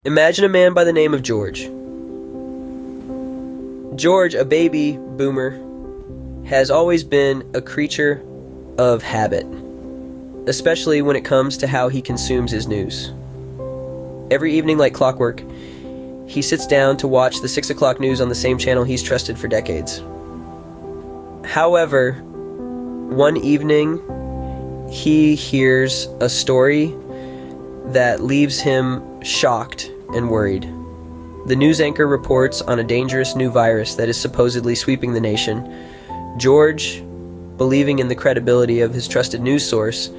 Imagine a man by the name of George. George, a baby boomer, has always been a creature of habit, especially when it comes to how he consumes his news. Every evening, like clockwork, he sits down to watch the 6 o'clock news on the same channel he's trusted for decades. However, one evening, he hears a story that leaves him shocked and worried. The news anchor reports on a dangerous new virus that is supposedly sweeping the nation. George, believing in the credibility of his trusted news source,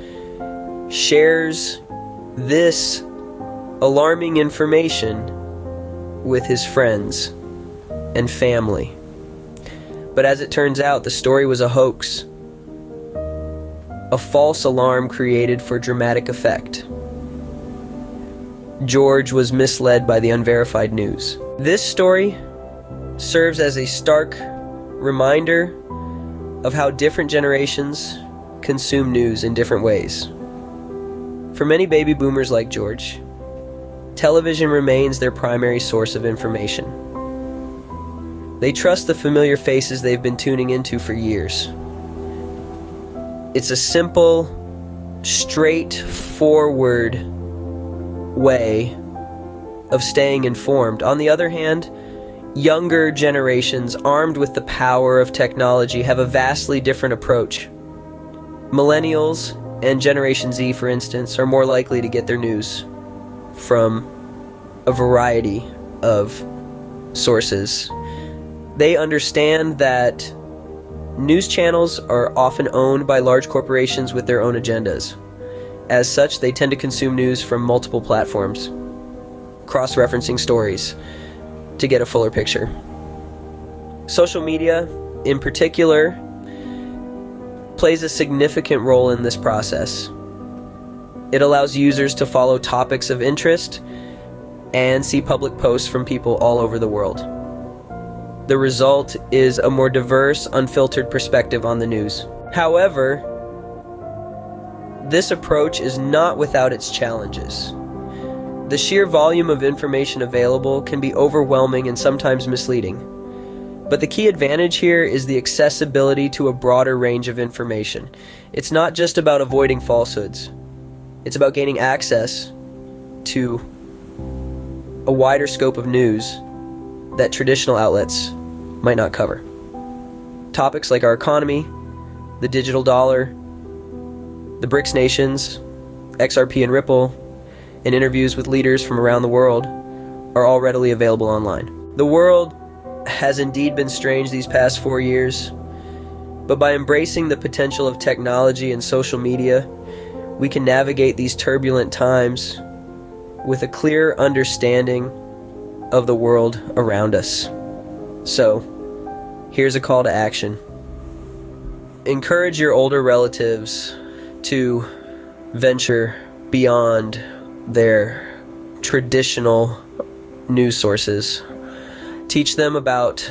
shares this alarming information with his friends and family. But as it turns out, the story was a hoax, a false alarm created for dramatic effect. George was misled by the unverified news. This story serves as a stark reminder of how different generations consume news in different ways. For many baby boomers like George, television remains their primary source of information. They trust the familiar faces they've been tuning into for years. It's a simple, straightforward way of staying informed. On the other hand, younger generations armed with the power of technology have a vastly different approach. Millennials and Generation Z, for instance, are more likely to get their news from a variety of sources. They understand that news channels are often owned by large corporations with their own agendas. As such, they tend to consume news from multiple platforms, cross-referencing stories to get a fuller picture. Social media, in particular, plays a significant role in this process. It allows users to follow topics of interest and see public posts from people all over the world. The result is a more diverse, unfiltered perspective on the news. However, this approach is not without its challenges. The sheer volume of information available can be overwhelming and sometimes misleading. But the key advantage here is the accessibility to a broader range of information. It's not just about avoiding falsehoods. It's about gaining access to a wider scope of news that traditional outlets might not cover. Topics like our economy, the digital dollar, the BRICS nations, XRP and Ripple, and interviews with leaders from around the world are all readily available online. The world has indeed been strange these past 4 years, but by embracing the potential of technology and social media, we can navigate these turbulent times with a clear understanding of the world around us. So, here's a call to action. Encourage your older relatives to venture beyond their traditional news sources. Teach them about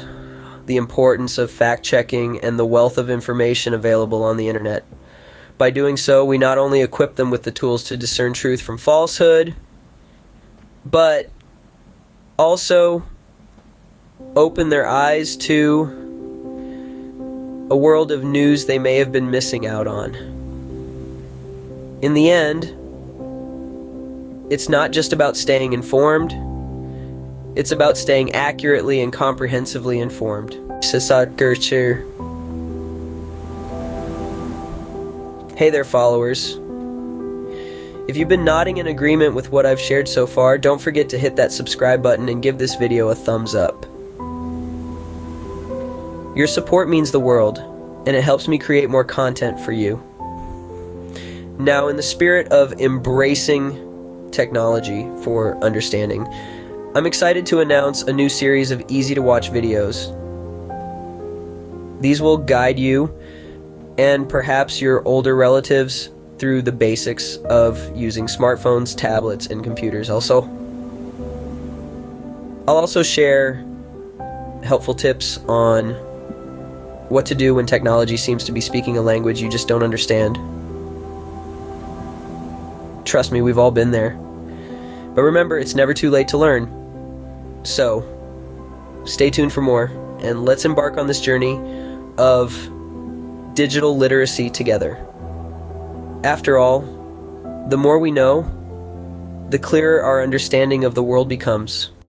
the importance of fact-checking and the wealth of information available on the internet. By doing so, we not only equip them with the tools to discern truth from falsehood, but also open their eyes to a world of news they may have been missing out on. In the end, it's not just about staying informed, it's about staying accurately and comprehensively informed. Hey there, followers. If you've been nodding in agreement with what I've shared so far, don't forget to hit that subscribe button and give this video a thumbs up. Your support means the world, and it helps me create more content for you. Now, in the spirit of embracing technology for understanding, I'm excited to announce a new series of easy-to-watch videos. These will guide you and perhaps your older relatives through the basics of using smartphones, tablets, and computers. I'll also share helpful tips on what to do when technology seems to be speaking a language you just don't understand. Trust me, we've all been there. But remember, it's never too late to learn. So, stay tuned for more, and let's embark on this journey of digital literacy together. After all, the more we know, the clearer our understanding of the world becomes.